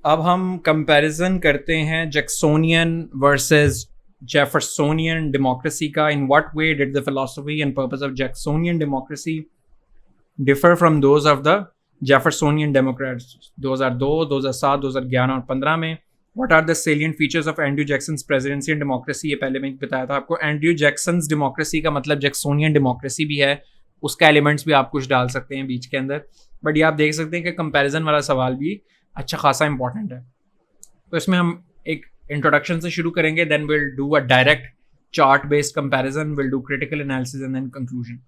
अब हम कंपैरिजन करते हैं जैक्सोनियन वर्सेस जेफरसोनियन डेमोक्रेसी का. In what way did the philosophy and purpose of Jacksonian democracy differ from those of the Jeffersonian democrats 2002, 2007, 2011 और 15 में. What are the salient features of Andrew Jackson's presidency and democracy. ये पहले मैं बताया था आपको. Andrew जैक्सन्स democracy का मतलब जैक्सोनियन डेमोक्रेसी भी है, उसका एलिमेंट्स भी आप कुछ डाल सकते हैं बीच के अंदर. बट ये आप देख सकते हैं कि कंपैरिजन वाला सवाल भी अच्छा खासा इंपॉर्टेंट है. तो इसमें हम एक इंट्रोडक्शन से शुरू करेंगे, then will do a direct chart based comparison, will do critical analysis and then conclusion.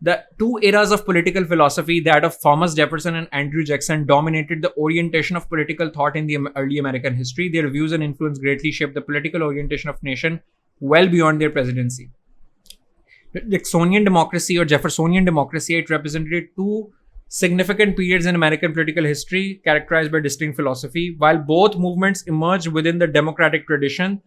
The two eras of political philosophy, that of Thomas Jefferson and Andrew Jackson, dominated the orientation of political thought in the early American history. Their views and influence greatly shaped the political orientation of nation well beyond their presidency. Jacksonian democracy or Jeffersonian democracy, it represented two significant periods in American political history characterized by distinct philosophy. While both movements emerged within the democratic tradition,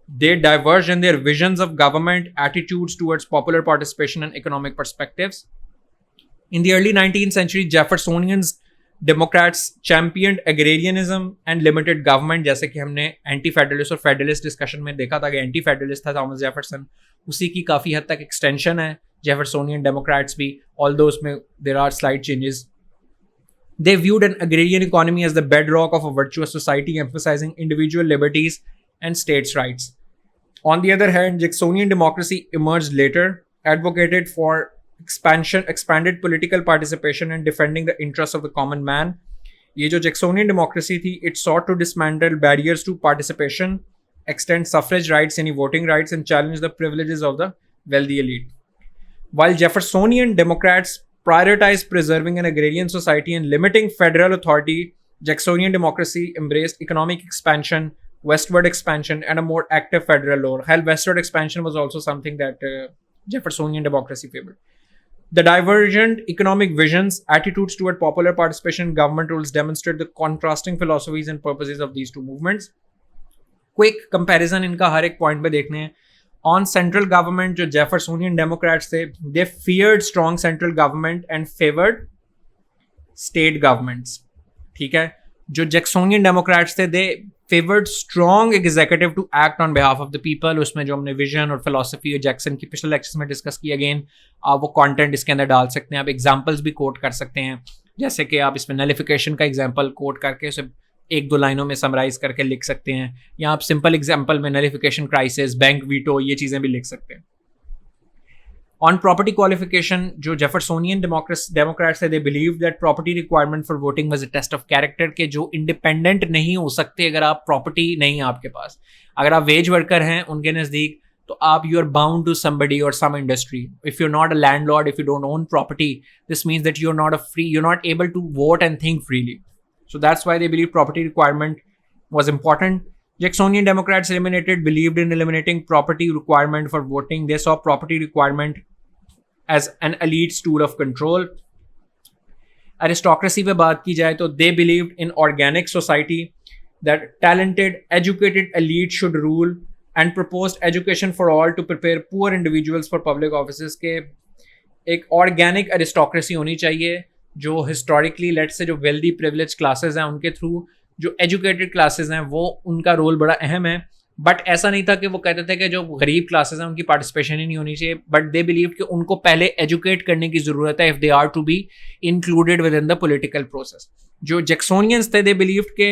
they diverged in their visions of government, attitudes towards popular participation, and economic perspectives. In the early 19th century, Jeffersonians Democrats championed agrarianism and limited government. जैसे कि हमने anti federalist और federalist discussion में देखा था कि anti federalist था Thomas Jefferson, उसी की काफ़ी हद तक एक्सटेंशन है जेफरसोनियन डेमोक्रेट्स भी, ऑल्दो उसमें there are slight changes. They viewed an agrarian economy as the bedrock of a virtuous society, emphasizing individual liberties and states' rights. On the other hand, Jacksonian democracy emerged later, advocated for expanded political participation and defending the interests of the common man. ये जो Jacksonian democracy थी, it sought to dismantle barriers to participation, extend suffrage rights, any voting rights, and challenge the privileges of the wealthy elite. While Jeffersonian Democrats prioritized preserving an agrarian society and limiting federal authority, Jacksonian democracy embraced economic expansion, westward expansion, and a more active federal role. Hell, westward expansion was also something that Jeffersonian democracy favored. The divergent economic visions, attitudes toward popular participation in government rules demonstrate the contrasting philosophies and purposes of these two movements. Quick comparison इनका हर एक point पे देखने हैं. On central government, जो Jeffersonian Democrats थे, they feared strong central government and favored state governments. ठीक है. जो जैक्सोनियन डेमोक्रेट्स थे, they favoured strong executive to act on behalf of the people. उसमें जो हमने विजन और फिलोसफी और जैक्सन की पिछले लेक्चर्स में डिस्कस की, अगेन आप वो कंटेंट इसके अंदर डाल सकते हैं. आप एग्जांपल्स भी कोट कर सकते हैं, जैसे कि आप इसमें नलिफिकेशन का एग्जांपल कोट करके उसे एक दो लाइनों में समराइज करके लिख सकते हैं, या आप सिंपल एग्जांपल में नलिफिकेशन क्राइसिस, बैंक वीटो, ये चीज़ें भी लिख सकते हैं. On property qualification, जो जेफरसोनियन डेमोक्रेट्स थे, they believed that property requirement for voting was a test of character, के जो इंडिपेंडेंट नहीं हो सकते अगर आप प्रॉपर्टी नहीं है आपके पास. अगर आप वेज वर्कर हैं उनके नज़दीक, तो आप you are bound to somebody और some industry. If you are not a landlord, if you don't own property, this means that you are not a free, you are not able to vote and think freely. So that's why they believe property requirement was important. Jacksonian Democrats believed in eliminating property requirement for voting. They saw property requirement as an elite's tool of control. Aristocracy पे बात की जाए तो they believed in organic society, that talented, educated elite should rule, and proposed education for all to prepare poor individuals for public offices. के एक organic aristocracy होनी चाहिए, जो हिस्टोरिकली लेट से जो वेल्दी प्रिविलेज क्लासेस हैं उनके थ्रू जो एजुकेटेड क्लासेस हैं वो उनका रोल बड़ा अहम है. बट ऐसा नहीं था कि वो कहते थे कि जो गरीब क्लासेस हैं उनकी पार्टिसिपेशन ही नहीं होनी चाहिए, बट दे बिलीव कि उनको पहले एजुकेट करने की ज़रूरत है if they are to be included within the political process. जो जैक्सोनियंस थे, दे बिलीव के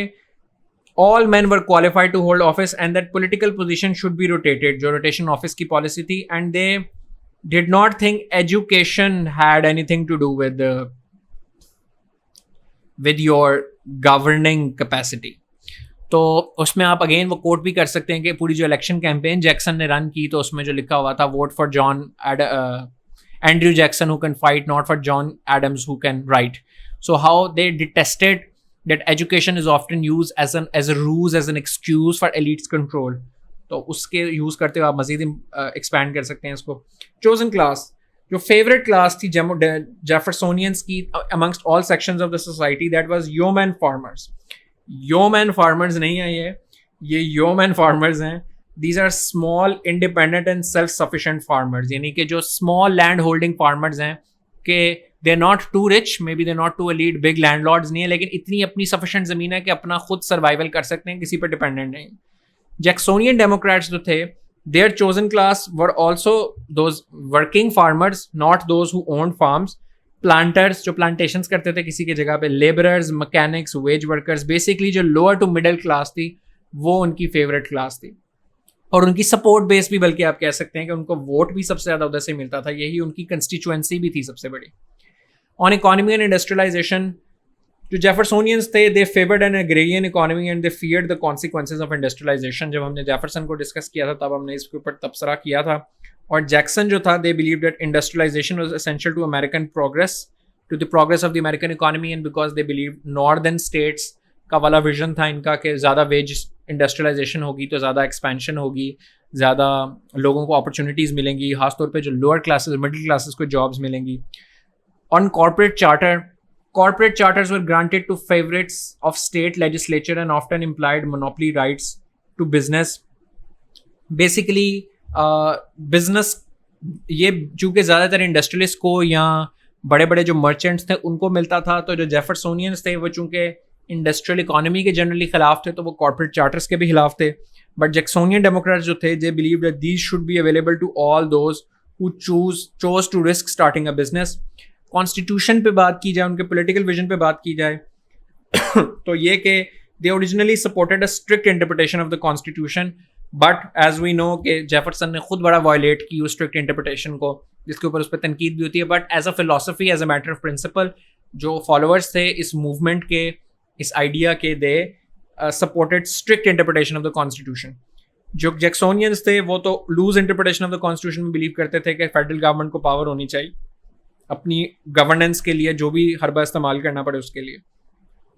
all men were qualified to hold office and that political position should be rotated, जो rotation office की policy थी, and they did not think education had anything to do with your governing capacity. तो उसमें आप again वो coat भी कर सकते हैं कि पूरी जो इलेक्शन कैंपेन जैक्सन ने रन की, तो उसमें जो लिखा हुआ था, vote for John Andrew Jackson who can fight, not for John Adams who can write. So how they detested that education is often used as a ruse, as an excuse for elites control. तो उसके use करते हुए आप मज़ीद expand कर सकते हैं इसको. चोजन क्लास, जो फेवरेट क्लास थी जेफरसोनियंस की amongst all sections of the society, that was yeoman farmers. yeoman farmers नहीं है ये yeoman farmers हैं. These are small, independent and self-sufficient farmers, यानी कि जो small land holding farmers हैं, कि they are not too rich, maybe they not too elite, big landlords नहीं है, लेकिन इतनी अपनी सफिशिएंट ज़मीन है कि अपना खुद सर्वाइवल कर सकते हैं, किसी पर डिपेंडेंट नहीं। जैक्सोनियन डेमोक्रेट्स जो थे, their chosen class were also those working farmers, not those who owned farms. Planters, जो plantations करते थे किसी की जगह पे, laborers, mechanics, wage workers, basically जो lower to middle class थी, वो उनकी favorite class थी, और उनकी सपोर्ट बेस भी, बल्कि आप कह सकते हैं कि उनको वोट भी सबसे ज़्यादा उधर से मिलता था, यही उनकी कंस्टिट्यूएंसी भी थी सबसे बड़ी। ऑन इकोनॉमी एंड इंडस्ट्रियलाइजेशन, जो जेफरसोनियंस थे, they favoured an agrarian economy and they feared the consequences of industrialisation. जब हमने जेफरसन को डिस्कस किया था तब हमने इसके ऊपर तबसरा किया था। और जैक्सन जो था, they believe that industrialisation was essential to American progress, to the progress of the American economy, and because they believe northern states का वाला विजन था इनका कि ज़्यादा वेज इंडस्ट्रियलाइजेशन होगी तो ज़्यादा एक्सपेंशन होगी, ज़्यादा लोगों को अपॉर्चुनिटीज़ मिलेंगी, खासतौर पर जो लोअर क्लासेस, मिडिल क्लासेस को जॉब्स मिलेंगी। On corporate charter, corporate charters were granted to favorites of state legislature and often implied monopoly rights to business. Basically, business, ये चूँकि ज़्यादातर इंडस्ट्रियलिस्ट को या बड़े बड़े जो मर्चेंट्स थे उनको मिलता था, तो जो जेफरसोनियंस थे वो चूँकि इंडस्ट्रियल इकोनॉमी के जनरली खिलाफ थे, तो वो कॉर्पोरेट चार्टर्स के भी खिलाफ थे। बट जैक्सोनियन डेमोक्रेट्स जो थे, they believe that these should be available to all those who chose to risk starting a business. Constitution पे बात की जाए, उनके पॉलिटिकल विजन पे बात की जाए तो ये कि they originally supported a strict interpretation of the constitution, but as we know कि जेफरसन ने खुद बड़ा वायलेट की उस स्ट्रिक्ट इंटरप्रिटेशन को, जिसके ऊपर उस पर तनकीद भी होती है। But as a philosophy, as a matter of principle, जो फॉलोअर्स थे इस मूवमेंट के, इस आइडिया के, they supported strict interpretation of the constitution. जो जैक्सोनियंस थे वो तो loose interpretation of the constitution में बिलीव करते थे कि फेडरल गवर्नमेंट को पावर होनी चाहिए अपनी गवर्नेंस के लिए, जो भी हरबा इस्तेमाल करना पड़े उसके लिए।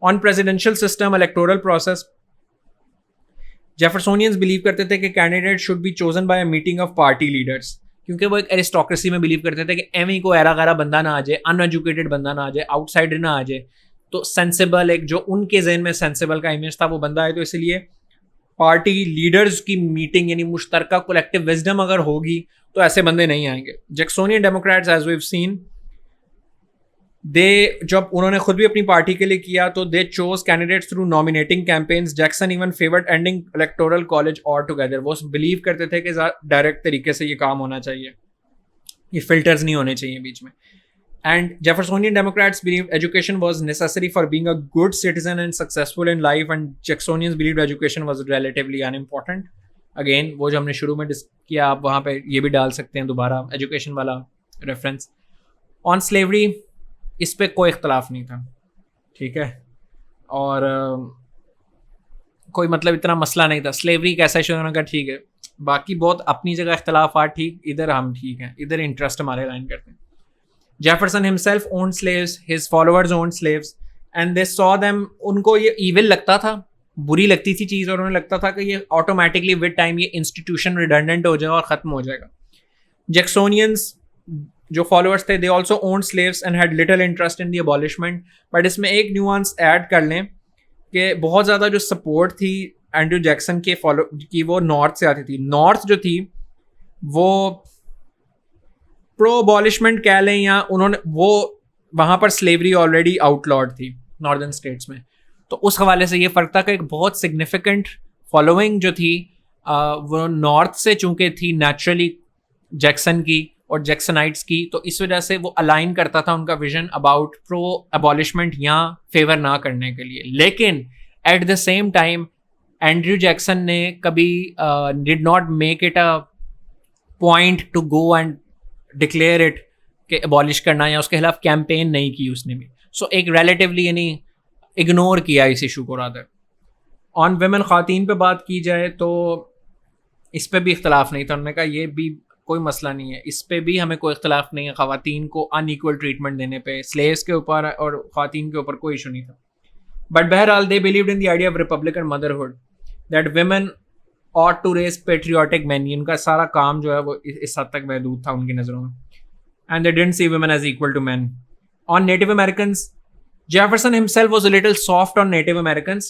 On presidential system, electoral process, Jeffersonians believe करते थे कि candidate should be chosen by a meeting of party leaders, क्योंकि वो एक एरिस्टोक्रेसी में बिलीव करते थे कि एवं को एरा गारा बंदा ना आ जाए, अनएजुकेटेड बंदा ना आ जाए, आउटसाइडर ना आ जाए, तो सेंसिबल, एक जो उनके जहन में सेंसिबल का इमेज था वो बंदा आए। तो इसलिए पार्टी लीडर्स की मीटिंग, यानी मुश्तरका कलेक्टिव विजडम अगर होगी तो ऐसे बंदे नहीं आएंगे। Jacksonian democrats, as we have seen, जब उन्होंने खुद भी अपनी पार्टी के लिए किया तो they choose candidates through nominating campaigns. Jackson even favoured ending electoral college altogether. वो बिलीव करते थे कि डायरेक्ट तरीके से ये काम होना चाहिए, ये फिल्टर्स नहीं होने चाहिए बीच में। And Jeffersonian Democrats believe education was necessary for being a good citizen and successful in life, and Jacksonians believe education was relatively unimportant. Again वो जो हमने शुरू में किया, आप वहाँ पे ये भी डाल सकते हैं दोबारा, एजुकेशन वाला रेफरेंस। ऑन स्लेवरी, इस पर कोई इख्तलाफ नहीं था, ठीक है, और कोई मतलब इतना मसला नहीं था। स्लेवरी कैसा इशू होने का, ठीक है, बाकी बहुत अपनी जगह इख्तलाफात, ठीक, इधर हम ठीक हैं, इधर इंटरेस्ट हमारे लाइन करते हैं। Jefferson himself owned slaves, his followers owned slaves, and they saw them, उनको ये ईविल लगता था, बुरी लगती थी चीज़, और उन्हें लगता था कि ये ऑटोमेटिकली विद टाइम ये इंस्टीट्यूशन रिडंडेंट हो जाएगा और ख़त्म हो जाएगा। जैक्सोनियंस जो फॉलोअर्स थे, they also owned slaves and had little interest in the abolishment. But इसमें एक न्यूआंस ऐड कर लें कि बहुत ज़्यादा जो सपोर्ट थी एंड्रू जैक्सन के फॉलो की, वो नॉर्थ से आती थी। नॉर्थ जो थी वो प्रो अबॉलिशमेंट कह लें, या उन्होंने वो वहाँ पर स्लेवरी ऑलरेडी आउटलॉड थी नॉर्दर्न स्टेट्स में, तो उस हवाले से ये फ़र्क था कि एक बहुत सिग्निफिकेंट फॉलोइंग जो थी वो नॉर्थ से चूँकि थी नेचुरली जैक्सन की और जैक्सनाइट्स की, तो इस वजह से वो अलाइन करता था उनका विजन अबाउट प्रो अबॉलिशमेंट या फेवर ना करने के लिए। लेकिन at the same time Andrew Jackson ने कभी did not make it a point to go and declare it कि अबॉलिश करना, या उसके खिलाफ कैंपेन नहीं की उसने भी। सो एक रिलेटिवली यानी इग्नोर किया इस इशू को रादर। ऑन वेमेन, ख़वातीन पे बात की जाए तो इस पर भी इख्तलाफ नहीं था, उन्होंने कहा ये भी कोई मसला नहीं है, इस पे भी हमें कोई इख्तलाफ नहीं है, ख़वातीन को अनइक्वल ट्रीटमेंट देने पे, स्लेव्स के ऊपर और ख़वातीन के ऊपर कोई इशू नहीं था। बट बहरहाल they believed in the idea of Republican motherhood, that women ought to raise patriotic men। उनका सारा काम जो है वो इस हद तक महदूद था उनकी नज़रों में, and they didn't see women as equal to men. On Native Americans, Jefferson himself was a little soft on Native Americans.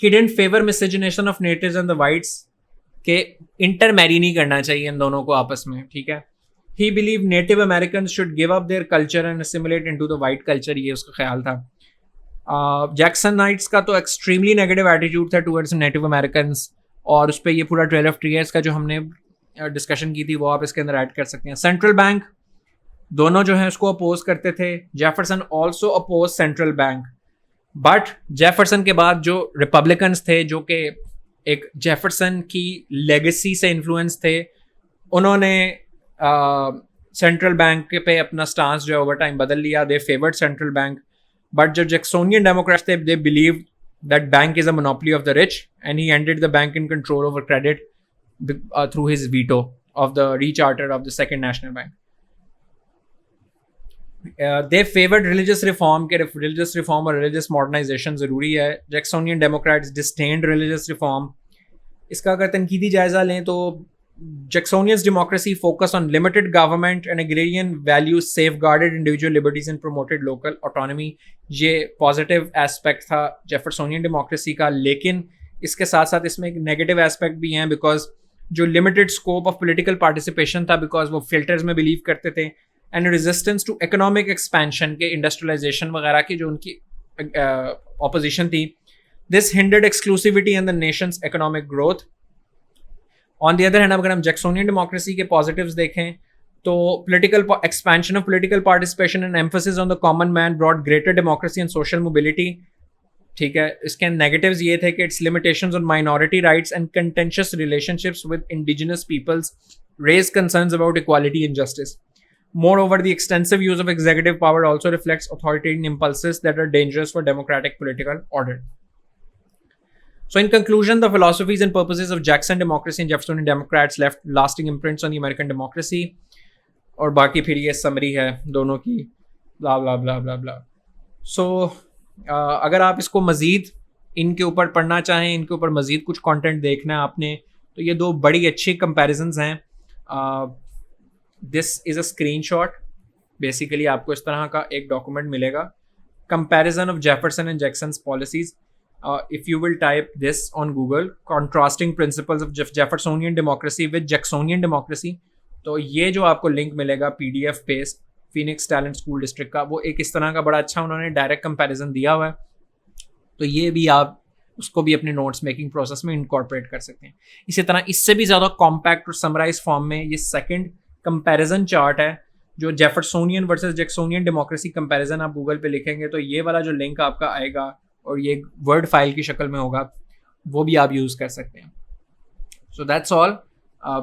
He didn't favor miscegenation of natives and the whites, के इंटरमैरी नहीं करना चाहिए इन दोनों को आपस में, ठीक है। ही believe native American should give up their culture and assimilate into the white culture, ये उसका ख्याल था. जैक्सनाइट्स का तो एक्सट्रीमली नेगेटिव एटीट्यूड था टूवर्ड्स नेटिव अमेरिकन, और उस पर ये पूरा 12 ऑफ ट्रियर्स का जो हमने डिस्कशन की थी वो आप इसके अंदर ऐड कर सकते हैं. सेंट्रल बैंक, दोनों जो है उसको अपोज करते थे. Jefferson also oppose central bank, but Jefferson के बाद जो रिपब्लिकन्स थे जो कि एक जेफरसन की लेगेसी से इन्फ्लुएंस थे, उन्होंने सेंट्रल बैंक पे अपना स्टांस जो है ओवर टाइम बदल लिया. They favoured central bank. But जो जैक्सोनियन डेमोक्रेट्स थे, they believe that bank is a monopoly of the rich and he ended the bank in control over credit through his veto of the recharter of the second national bank. They favoured religious reform, के religious reform और religious modernisation ज़रूरी है. Jacksonian Democrats disdained religious reform. इसका अगर तनकीदी जायज़ा लें तो Jacksonian democracy focused on limited government and agrarian values, safeguarded individual liberties and promoted local autonomy. ये पॉजिटिव एस्पेक्ट था जेफरसोनियन डेमोक्रेसी का, लेकिन इसके साथ साथ इसमें एक नेगेटिव एस्पेक्ट भी हैं, बिकॉज जो limited scope of political participation था, बिकॉज वो फिल्टर्स में बिलीव करते थे, and resistance to economic expansion के, इंडस्ट्रियलाइजेशन वगैरह की जो उनकी ऑपोजिशन थी. This hindered exclusivity in the nation's economic growth. On the other hand, अगर हम जैक्सोनियन डेमोक्रेसी के पॉजिटिव्स देखें तो political expansion of political participation and emphasis on the common man brought greater democracy and social mobility. ठीक है, इसके negatives ये थे कि its limitations on minority rights and contentious relationships with indigenous peoples raise concerns about equality and justice. Moreover, the extensive use of executive power also reflects authoritarian impulses that are dangerous for democratic political order. So in conclusion, the philosophies and purposes of Jackson democracy and Jeffersonian Democrats left lasting imprints on the American democracy. और बाकी फिर ये summary है दोनों की, blah blah blah blah blah. So अगर आप इसको मज़ीद इनके ऊपर पढ़ना चाहें, इनके ऊपर मज़ीद कुछ कंटेंट देखना है आपने, तो ये दो बड़ी अच्छी कंपैरिजंस हैं. This is a screenshot. Basically आपको इस तरह का एक डॉक्यूमेंट मिलेगा, comparison of Jefferson and Jackson's policies. If you will type this on Google, contrasting principles of Jeffersonian democracy with Jacksonian democracy, तो ये जो आपको लिंक मिलेगा PDF page Phoenix talent school district का, वो एक इस तरह का बड़ा अच्छा उन्होंने डायरेक्ट कंपैरिजन दिया हुआ है. तो ये भी आप उसको भी अपने नोट्स मेकिंग प्रोसेस में इनकॉर्पोरेट कर सकते हैं. इसी तरह इससे भी ज़्यादा कॉम्पैक्ट और समराइज फॉर्म में ये सेकेंड कंपैरिजन चार्ट है, जो Jeffersonian versus Jacksonian democracy comparison आप गूगल पे लिखेंगे तो ये वाला जो लिंक आपका आएगा और ये वर्ड फाइल की शक्ल में होगा, वो भी आप यूज़ कर सकते हैं. So that's all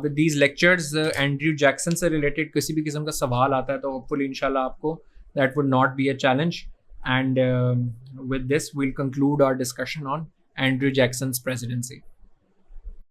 with these lectures. Andrew Jackson से रिलेटेड किसी भी किस्म का सवाल आता है तो होपफुली इंशाल्लाह आपको that would not be a challenge. And with this we'll conclude our discussion on Andrew Jackson's presidency.